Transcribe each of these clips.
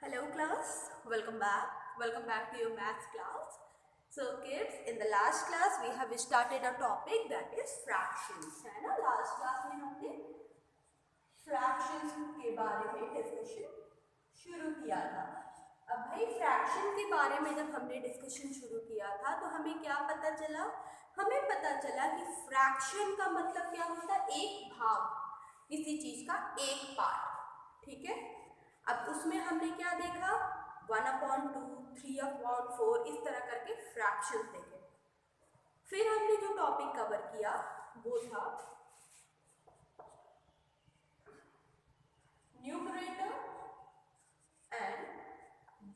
Hello class, welcome back. Welcome back to your maths class. So kids, in the last class we have started a topic that is fractions. है ना, last class में हमने fractions के बारे में discussion शुरू किया था. अब भाई fraction के बारे में जब हमने discussion शुरू किया था तो हमें क्या पता चला? हमें पता चला कि fraction का मतलब क्या होता है? एक भाग, किसी चीज का एक पार्ट. ठीक है. अब उसमें हमने क्या देखा? 1/2, 3/4 इस तरह करके फ्रैक्शंस देखे. फिर हमने जो टॉपिक कवर किया वो था न्यूमरेटर एंड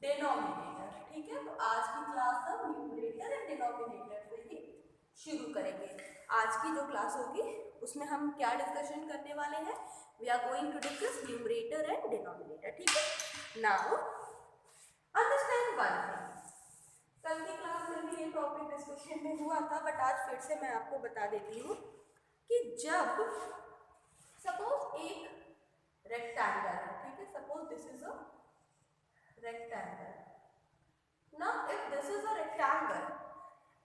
डिनोमिनेटर. ठीक है. तो आज की क्लास हम न्यूमरेटर एंड डिनोमिनेटर से ही शुरू करेंगे. आज की जो क्लास होगी उसमें हम क्या डिस्कशन करने वाले हैं? We are going to discuss numerator and denominator. ठीक है. Now understand one thing. कल की क्लास में भी ये टॉपिक डिस्कशन में हुआ था, बट आज फिर से मैं आपको बता देती हूँ कि जब सपोज एक रेक्टेंगल है. ठीक है. Suppose this is a rectangle. Now if this is a rectangle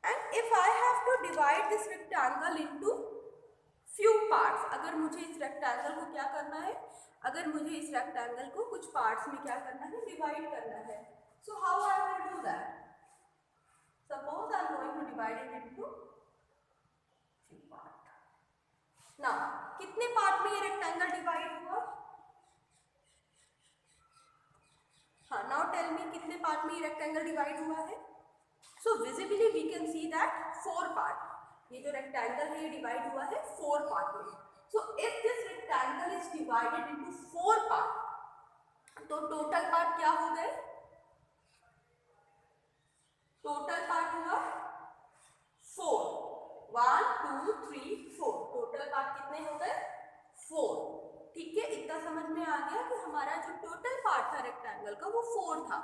and if I have to divide this rectangle into few parts, अगर मुझे इस रेक्टेंगल को क्या करना है? अगर मुझे इस रेक्टेंगल को कुछ पार्ट्स में क्या करना है? डिवाइड करना है. So how I will do that? Suppose I am going to divide it into few parts. Now कितने पार्ट में ये रेक्टेंगल डिवाइड हुआ? हाँ. Now tell me कितने पार्ट में ये रेक्टेंगल डिवाइड हुआ है? So visibly we can see that 4 part. ये जो rectangle है ये divide हुआ है 4 part में. So if this rectangle is divided into 4 part, तो total part क्या हो गए? Total part हुआ 4. 1 2 3 4. Total part कितने हो गए? 4. ठीक है. इतना समझ में आ गया कि हमारा जो total part था rectangle का वो 4 था.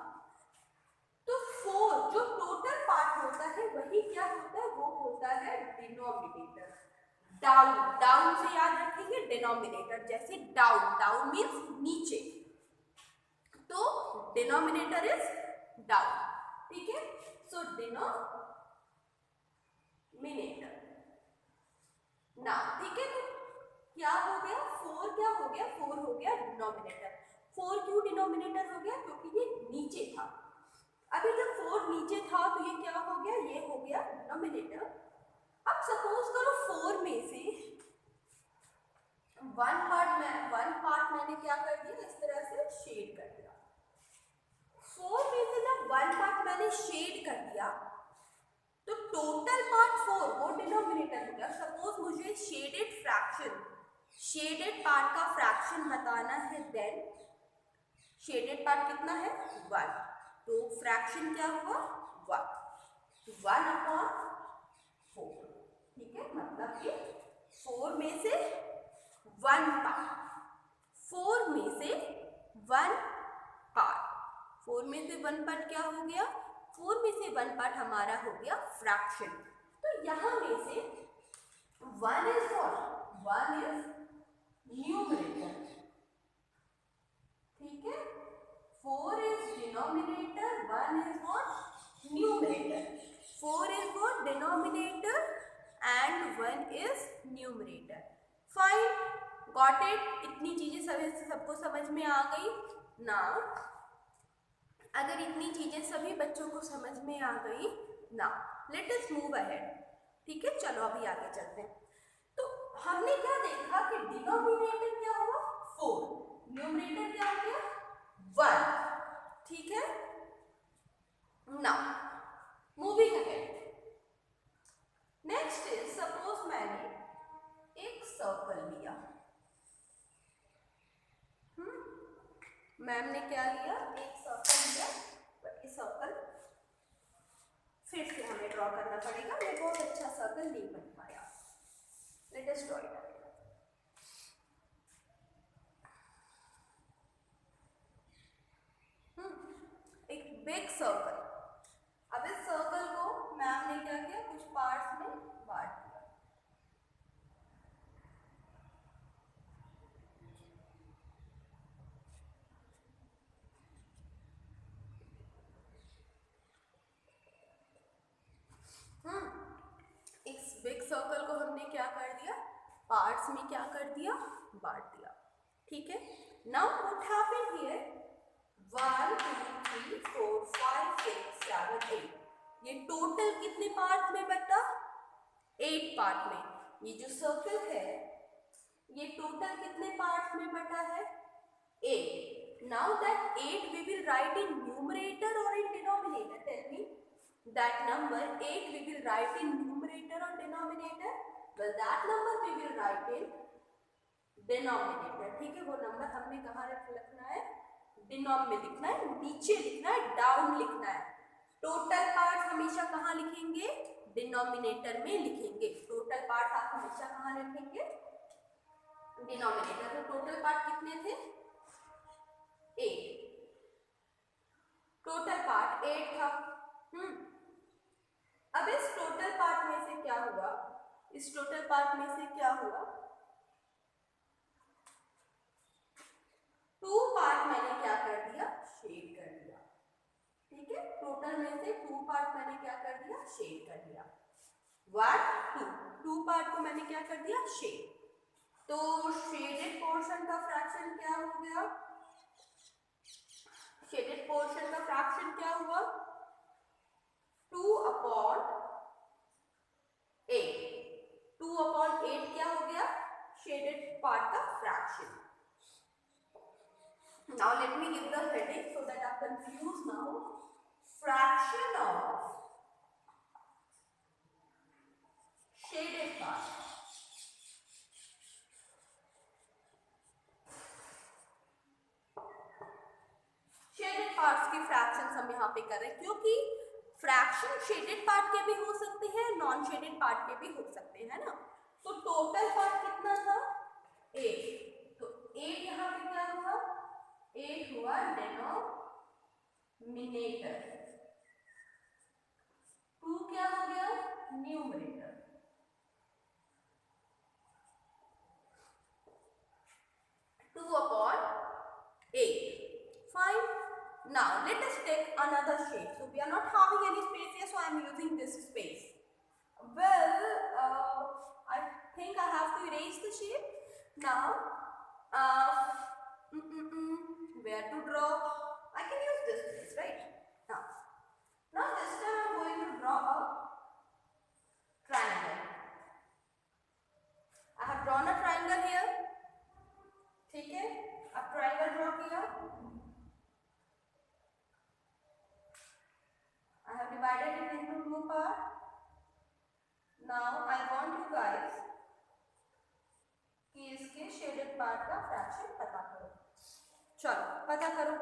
तो 4 जो टोटल पार्ट होता है वही क्या होता है? वो होता है डिनोमिनेटर. डाउन, डाउन से याद रखेंगे डिनोमिनेटर. जैसे डाउन, डाउन मींस नीचे, तो डिनोमिनेटर इज डाउन. ठीक है. सो डिनोमिनेटर. नाउ ठीक है. तो क्या हो गया? 4 क्या हो गया? 4 हो गया डिनोमिनेटर. 4 क्यों डिनोमिनेटर हो गया? क्योंकि ये नीचे था. अभी जब 4 नीचे था तो ये क्या हो गया? ये हो गया डिनोमिनेटर. अब सपोज करो 4 में से वन पार्ट मैंने क्या कर दिया? इस तरह से शेड कर दिया. 4 में से जब वन पार्ट मैंने शेड कर दिया तो टोटल पार्ट 4 वो डिनोमिनेटर हो गया. सपोज मुझे शेडेड पार्ट का फ्रैक्शन बताना है. देन शेडेड पार्ट कितना है? 1. तो फ्रैक्शन क्या हुआ? 1/4. ठीक है. मतलब कि 4 में से 1 पार्ट. 4 में से 1 पार्ट. 4 में से 1 पार्ट क्या हो गया? 4 में से 1 पार्ट हमारा हो गया फ्रैक्शन. तो यहां में से 1 इज व्हाट? 1 is numerator. ठीक है. 4 is denominator, 1 is what? Numerator. 4 is what? Denominator and 1 is numerator. Fine. Got it? इतनी चीजें सबको समझ में आ गई ना? अगर इतनी चीजें सभी बच्चों को समझ में आ गई ना, लेट अस मूव अहेड. ठीक है. चलो अभी आगे चलते हैं. तो हमने क्या देखा कि डिनोमिनेटर क्या हुआ? 4. न्यूमरेटर क्या हो गया? 1. ठीक है. Now moving ahead. Next is suppose मैंने एक सर्कल लिया. मैम ने क्या लिया? एक सर्कल लिया. ये सर्कल फिर से हमें ड्रॉ करना पड़ेगा. ये बहुत अच्छा सर्कल नहीं बन पाया. Let us draw it. एक बिग सर्कल. अब इस सर्कल को मैम ने क्या किया? कुछ पार्ट्स में बांट दिया. बिग सर्कल को हमने क्या कर दिया, पार्ट्स में क्या कर दिया, बांट दिया। ठीक है, नाउ व्हाट हैपेंड हियर, 1 2 3 4 5 6 7 8, ये टोटल कितने पार्ट में बटा, 8 पार्ट में। ये जो सर्कल है ये टोटल कितने पार्ट में बटा है, 8। Now that 8 we will write in numerator or in denominator, tell me that number 8 we will write in numerator or denominator, well that number we will write in denominator। ठीक है, वो number हमने कहाँ लिखना है, डिनोम में लिखना है, नीचे लिखना है, डाउन लिखना है। टोटल पार्ट हमेशा कहाँ लिखेंगे, डिनोमिनेटर में लिखेंगे। टोटल पार्ट आप हमेशा कहाँ लिखेंगे, डिनोमिनेटर। तो टोटल पार्ट कितने थे, 8, टोटल पार्ट 8 था। अब इस टोटल पार्ट में से क्या हुआ, इस टोटल पार्ट में से क्या हुआ, 2 पार्ट मैंने क्या कर दिया, शेड कर दिया। ठीक है, टोटल में से 2 पार्ट मैंने क्या कर दिया, शेड कर दिया। 1 2 पार्ट को मैंने क्या कर दिया, शेड। तो शेडेड पोर्शन का फ्रैक्शन क्या हो गया, शेडेड पोर्शन का फ्रैक्शन क्या हुआ, 2/8। 2/8 क्या हो गया, शेडेड पार्ट का fraction. Now let me give the heading so that I'm confused now. Fraction of shaded part. Shaded parts की फ्रैक्शंस हम यहाँ पे कर रहे हैं, क्योंकि फ्रैक्शन शेडेड पार्ट के भी हो सकते हैं, नॉन शेडेड पार्ट के भी हो सकते हैं, है ना। तो टोटल पार्ट कितना था, 8। तो 8 यहाँ पे क्या हुआ, 8 हुआ डिनोमिनेटर, 2 क्या हो गया, numerator. Two upon 8, fine. Now let us take another shape. So we are not having any space here, so I am using this space. Well, I think I have to erase the shape now. Where to draw? I can use this place, right? Now this time I am going to draw a triangle. I have drawn a triangle here. ठीक है, अब triangle draw किया, I have divided it into 2 parts. Now I want you guys कि इसके shaded part का fraction पता करो। चलो पता करो,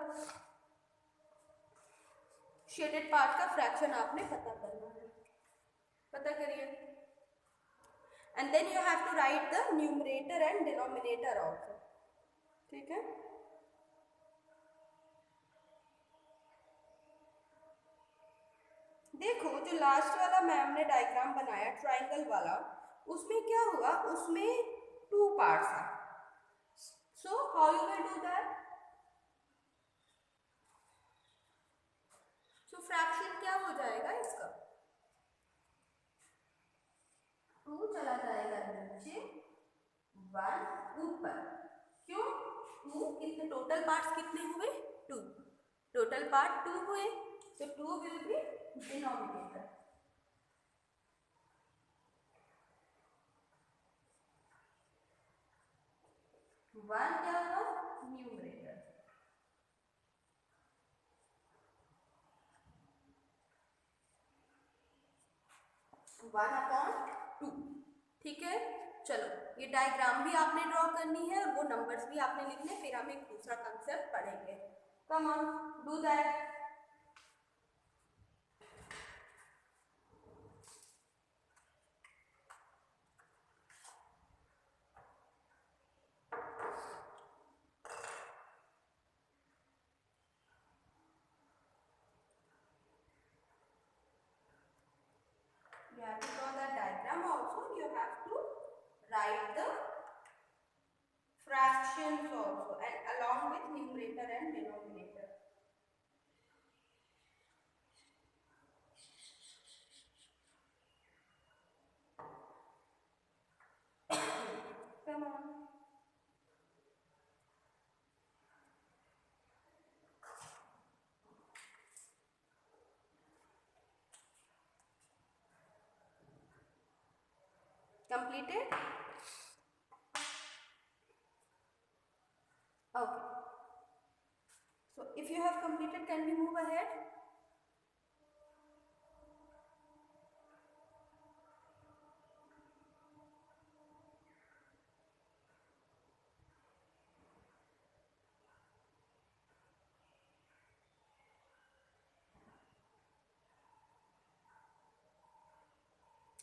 शेडेड पार्ट का फ्रैक्शन आपने पता करना है, पता करिए। And then you have to write the numerator and denominator also. ठीक है, देखो जो लास्ट वाला मैम ने डायग्राम बनाया ट्रायंगल वाला, उसमें क्या हुआ, उसमें 2 पार्ट्स हैं। So how you will do that, so fraction क्या हो जाएगा इसका, 2 चला जाएगा नीचे, 1 ऊपर। क्यों, 2 कितने, टोटल पार्ट्स कितने हुए, 2, टोटल पार्ट 2 हुए, तो 2 विल बी डिनोमिनेटर। वन क्या हुआ, न्यूमरेटर। One upon 2। ठीक है, चलो ये डायग्राम भी आपने ड्रॉ करनी है और वो नंबर्स भी आपने लिखने, फिर हम एक दूसरा कंसेप्ट पढ़ेंगे। Come on do that. You have to draw the diagram also. You have to write the fractions also, and along with numerator and denominator. Completed? Okay. So if you have completed, can we move ahead?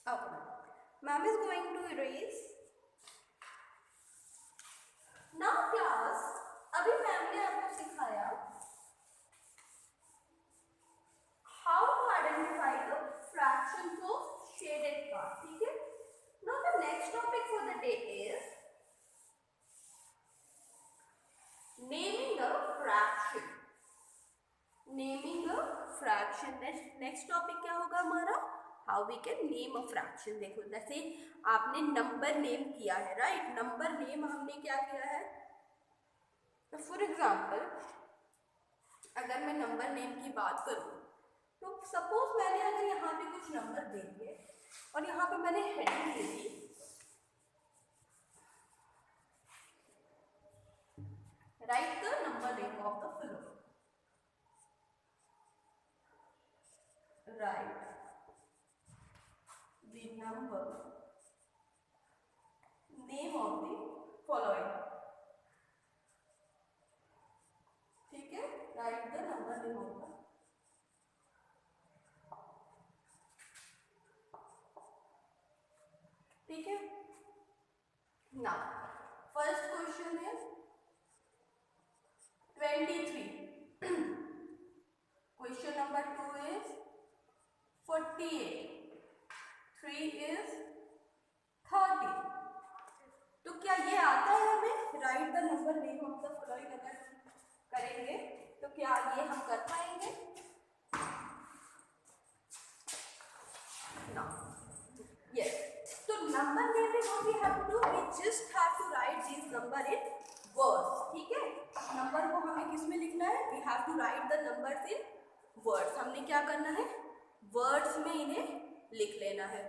Okay. Ma'am is going to erase. Now class, अभी ma'am ने आपको सिखाया how to identify the fractions of shaded part. ठीक है? Now the next topic for the day is naming the fraction. Naming a fraction. Next topic क्या होगा हमारा? How we can name a fraction. देखो जैसे आपने नंबर नेम किया है, राइट? नंबर नेम हमने क्या किया है? तो फॉर एग्जाम्पल अगर मैं नंबर नेम की बात करूँ तो सपोज मैंने अगर यहाँ पे कुछ नंबर दे दिए और यहाँ पे मैंने heading they the right the number name of the following. Write the number name of the following. ठीक है? Write the number name of the. ठीक है? Now, first question is 23. Question number 2 is 48. 3 is 30. तो क्या ये आता है हमें? Right the number name of the following अगर करेंगे तो क्या ये हम कर पाएंगे? No. Yes. तो नंबर नेम में what we have to do? We just have to write this number in words. ठीक है? नंबर को हमें किस में लिखना है? We have to write the numbers in words. हमने क्या करना है? वर्ड्स में इन्हें लिख लेना है.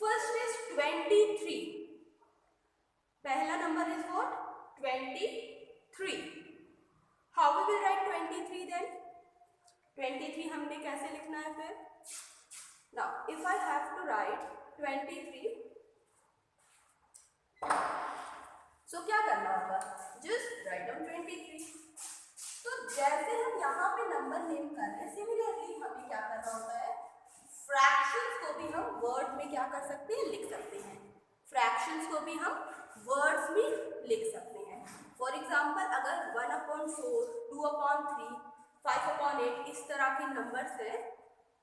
First is 23. पहला नंबर is what? 23. How we will write 23 then? 23 हमने कैसे लिखना है फिर? Now if I have to write 23, so क्या करना होगा? Just write down 23. तो जैसे हम यहाँ पे नंबर नेम कर रहे हैं, सिमिलरली हमें क्या करना होता है? फ्रैक्शंस को भी हम वर्ड में क्या कर सकते हैं? लिख सकते हैं. फ्रैक्शंस को भी हम वर्ड्स में लिख सकते हैं. फॉर एग्जाम्पल अगर 1/4, 2/3, 5/8 इस तरह के नंबर्स हैं,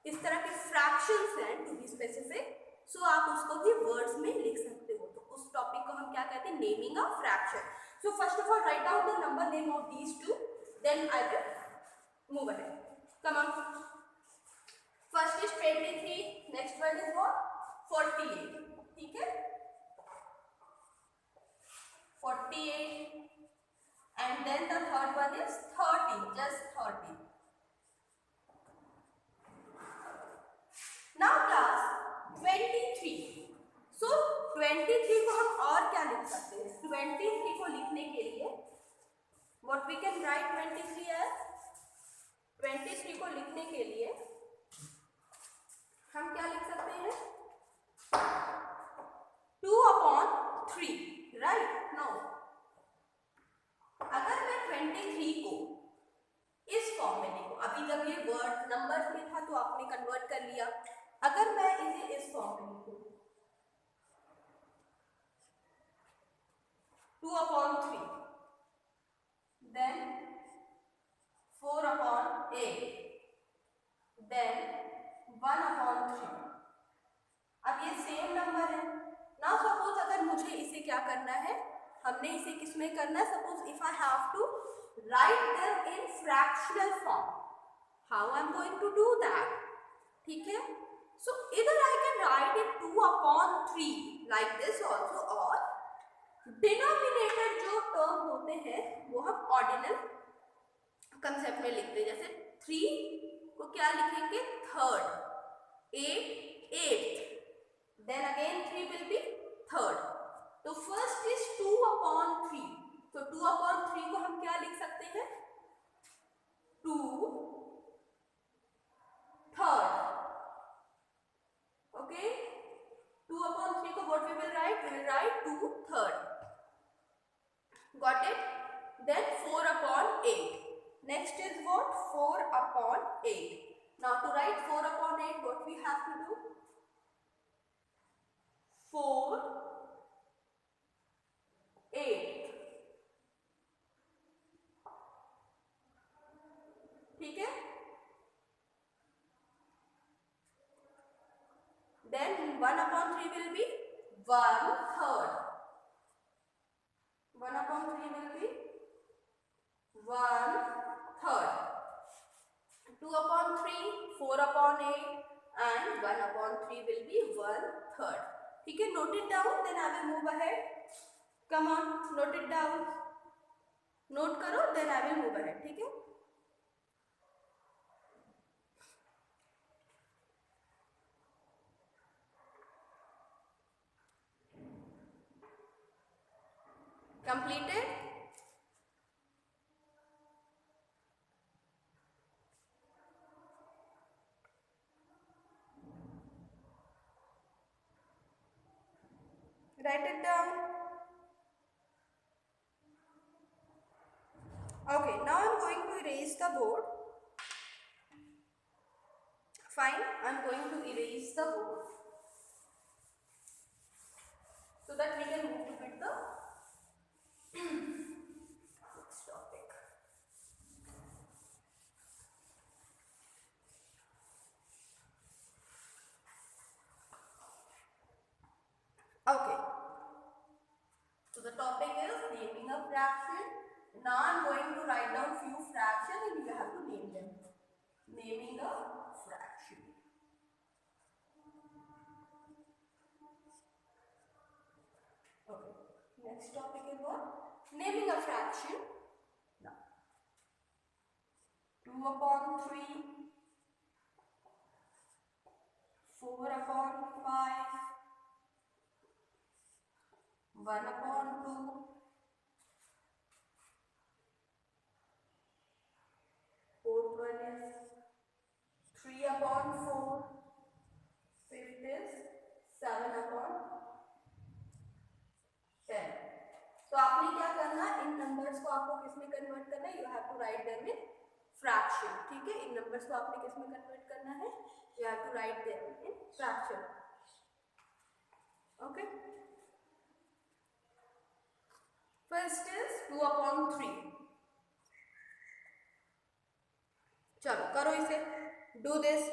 इस तरह के फ्रैक्शंस हैं टू बी स्पेसिफिक, सो आप उसको भी वर्ड्स में लिख सकते हो. तो उस टॉपिक को हम क्या कहते हैं? Naming a fraction. So first of all write down the number name of these two, then I will move ahead. Come on. First is 23. Next one is what? 48. ठीक है? 48. And then the third one is 30. Just 30. Now class 23. So 23 को हम और क्या लिख सकते हैं? 23 को लिखने के लिए what we can write 23 as? 23 को लिखने के लिए हम क्या लिख सकते हैं? 2/3. राइट? नो, अगर मैं 23 को इस फॉर्म में लिखूं, अभी जब ये वर्ड नंबर में था तो आपने कन्वर्ट कर लिया. अगर मैं इसे इस फॉर्म में लिखूं 2/3, then 4/8, then 1/3. अब ये सेम नंबर है ना. सपोज अगर मुझे इसे क्या करना है? हमने इसे किस में करना है? Suppose if I have to write them in fractional form, how I am going to do that? ठीक है? सो इधर I can write it 2/3 like this also, और डिनोमिनेटर जो टर्म होते हैं वो हम ऑर्डिनल कंसेप्ट में लिखते हैं. जैसे 3 को क्या लिखेंगे? Third. 8 8th. Then again 3 will be third. तो फर्स्ट इज 2/3। तो 2/3 को हम क्या लिख सकते हैं? 2/3। ओके, 2/3 को what we will write? We will write 2/3. Got it? Then 4/8. Next is what? 4/8. Now to write 4/8, what we have to do? 4/8. ठीक है? Then 1/3 will be 1/3. 1/3 will be 1/3. 2/3, 4/8 and 1/3 will be 1/3. ठीक है? Note it down. Then I will move ahead. Come on, note it down. Note करो, then I will move ahead. ठीक है? Completed? Write it down. Okay, now I'm going to erase the board. Fine, I'm going to erase the board so that we can move to with the next topic. Okay, so the topic is naming a fraction. Now I'm going to write down few fractions and you have to name them. Naming a fraction. Okay, next topic is what? Naming a fraction. Now 2/3, 4/5, 1/2, 4th one is 3/4, 5th is 7/10. तो आपने क्या करना है, इन numbers को आपको किस में convert करना है? You have to write them in fraction. ठीक है, इन नंबर्स को आपने किस में कन्वर्ट करना है? You have to write them in fraction. Okay, first is 2/3. चलो करो इसे, do this.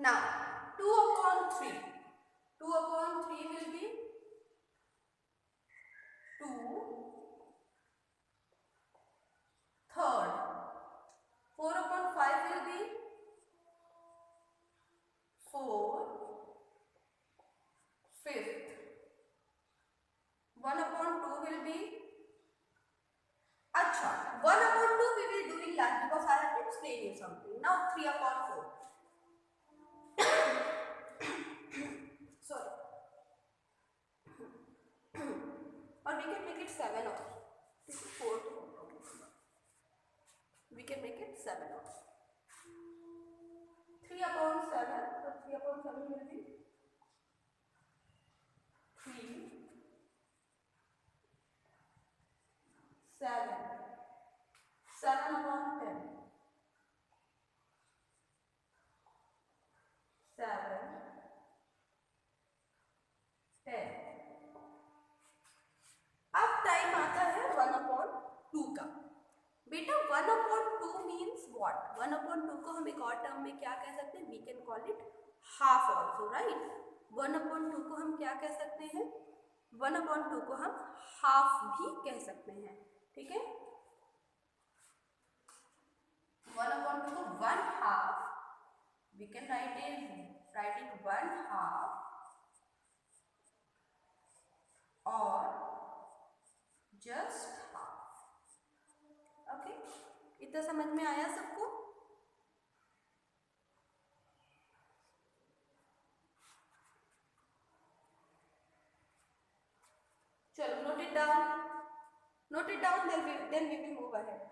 Now 2/3. 2/3 will be 2/3. 4/5 will be 4/5. 1/2 will be, अच्छा 1/2 we will doing that because I have to explain you something. Now 3/4. Sorry. Or we can make it 7 also. This is 4. We can make it 7 also. 3/7. So 3/7 will be 3, 7, 7/10, 7, 10. अब time आता है 1/2 का. बेटा 1/2 means what? 1/2 को हम एक और term में क्या कह सकते हैं? We can call it half also, right? 1/2 को हम क्या कह सकते हैं? 1/2 को हम हाफ भी कह सकते हैं, ठीक है। 1/2 को 1/2 we can write it 1/2 or just half. Okay, इतना समझ में आया सबको? चलो note it down, then we will move ahead.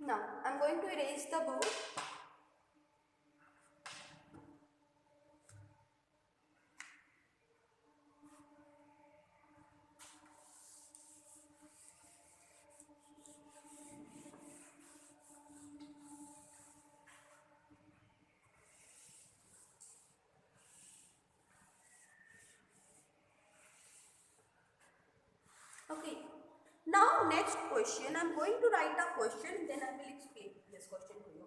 Now I'm going to erase the board. Okay. Now next question, I'm going to write a question, then I will explain this question to you.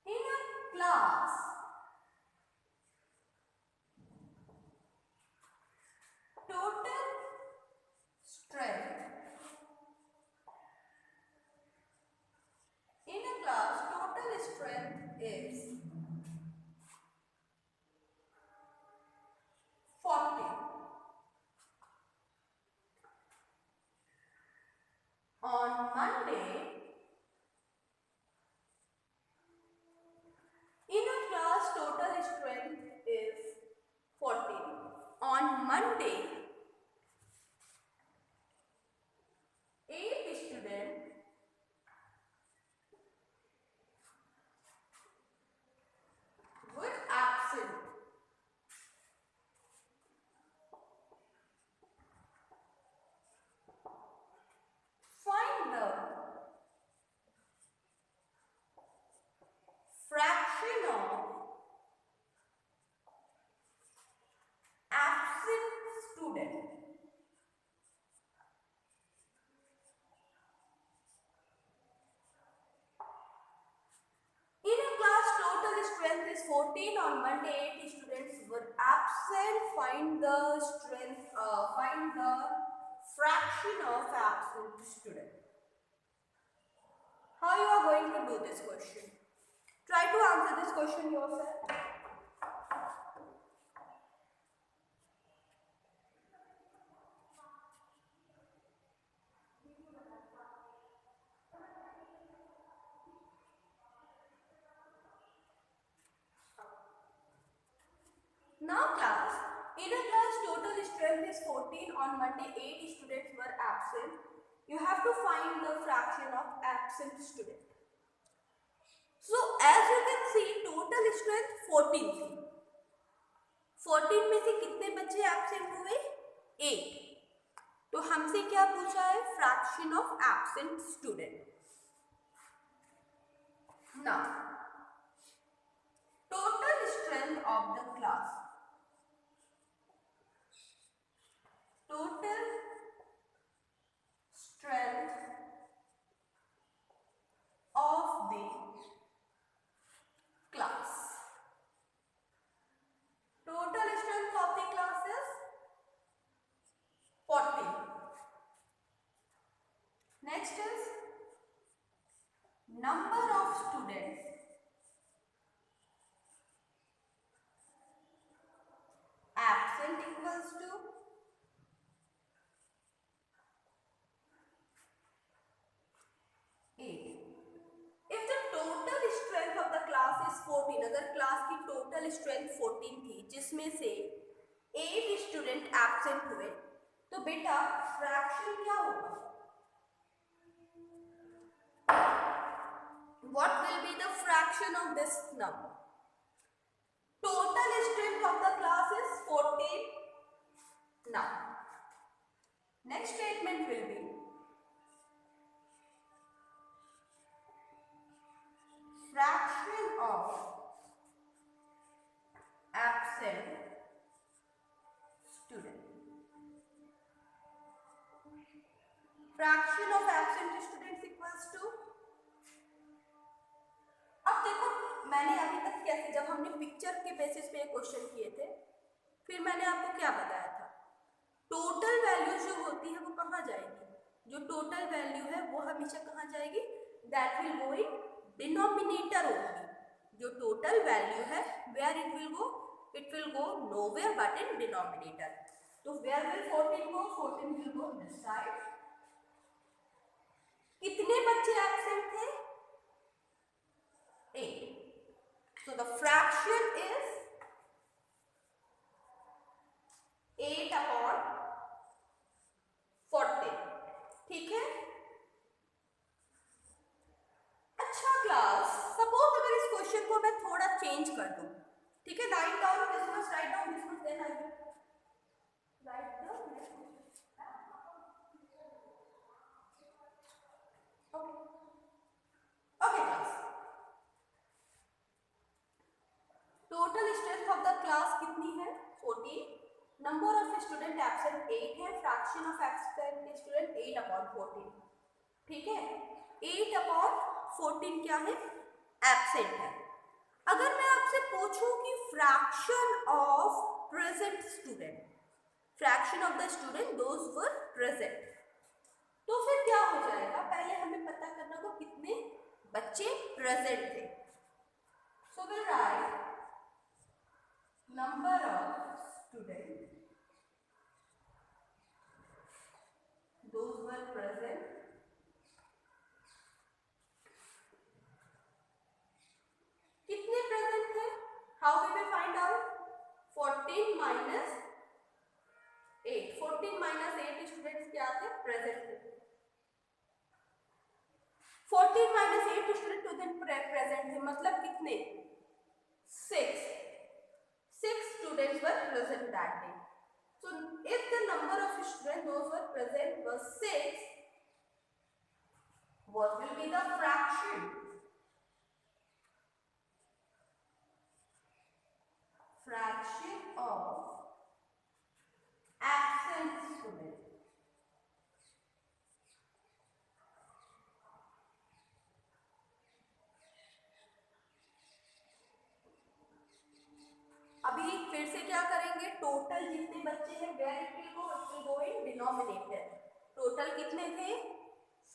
In a class, total strength, in a class, total strength is 40. On Monday, in a class, total strength is 40. On Monday, 8 students were absent. Find the fraction of absent student. In a class, total strength is 14. On Monday, 8 students were absent. Find the fraction of absent student. How you are going to do this question? Try to answer this question yourself. Now class, in a class total strength is 14. On Monday 8 students were absent. You have to find the fraction of absent student. So as you can see, total strength 14 थी. 14 में से कितने बच्चे absent हुए? 8. तो हमसे क्या पूछा है? Fraction of absent student. Now total strength of the class. Total strength of the class. Total strength of the class is 40. Next is number of students absent equals to 8. If the total strength of the class is 14, अगर class की total strength 14 थी जिसमें से 8 student absent हुए, तो बेटा fraction क्या होगा? What will be the fraction of this number? Total strength of the class is 14. Now, next statement will be fraction of absent student. Fraction of absent students equals to, अब देखो मैंने अभी तक कैसे, जब हमने पिक्चर के बेसिस पे क्वेश्चन किए थे, फिर मैंने आपको क्या बताया था, टोटल वैल्यू जो होती है वो कहाँ जाएगी? जो टोटल वैल्यू है वो हमेशा कहाँ जाएगी? That will go in denominator only. जो टोटल वैल्यू है where it will go? It will go nowhere but in denominator. तो where will 14 go? 14 will go this side. कितने बच्चे एब्सेंट थे? 8. So the fraction is 8 upon 14. ठीक है? अच्छा class, suppose अगर इस क्वेश्चन को मैं थोड़ा चेंज कर दूं, ठीक है? Write down this much, write down this much, then I will write the next question. Okay class, total strength of the class कितनी है? 14. नंबर ऑफ स्टूडेंट एब्सेंट 8 है. Fraction of absent student 8 upon 14. ठीक है? 8 upon 14 क्या है? Absent है. अगर मैं आपसे पूछूं कि fraction of present student, fraction of the student those were present, तो फिर क्या हो जाएगा? पहले हमें पता करना होगा कितने बच्चे प्रेजेंट थे. So will write number of students those were present कितने प्रेजेंट थे? How we will find out? 14 minus 8. 14 minus 8 students क्या थे? प्रेजेंट थे. 14 माइनस 8 स्टूडेंट प्रेजेंट थे, मतलब कितने? 6. 6 students were present that day. So if the number of students those were present was 6, what will be the fraction? Fraction of absent student. अभी फिर से क्या करेंगे? टोटल जितने बच्चे हैं where it will go in denominator. Total कितने थे?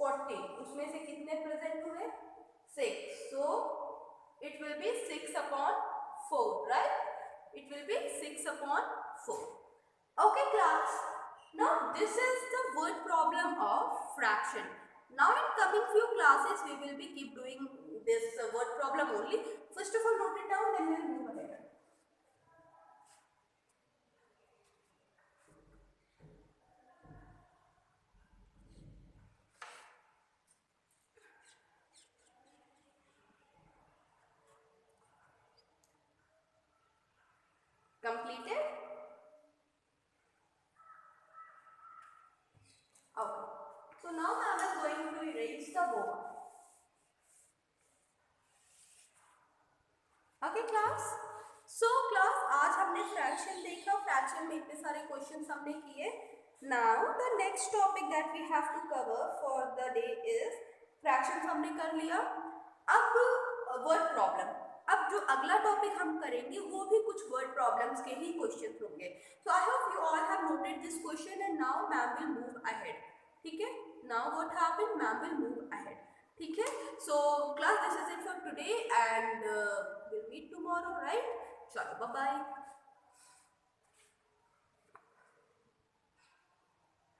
40. उसमें से कितने प्रेजेंट हुए? 6. So it will be 6 upon 4, right? It will be 6 upon 4. Okay class, now this is the word problem of fraction. Now in coming few classes we will be keep doing this word problem only. First of all note it down, then we will move ahead. Completed? Okay. So now I am going to erase the board. Okay class? So class, आज हमने fraction देखा. Fraction में इतने सारे questions हमने किए. Now the next topic that we have to cover for the day is fraction हमने कर लिया. अब वर्ड प्रॉब्लम. अब जो अगला टॉपिक हम करेंगे वो भी कुछ वर्ड प्रॉब्लम्स के ही क्वेश्चंस होंगे. So I hope you all have noted this question and now ma'am will move ahead. ठीक है? Now what happened? Ma'am will move ahead. ठीक है? So class, this is it for today and will meet tomorrow, right? चलो bye bye.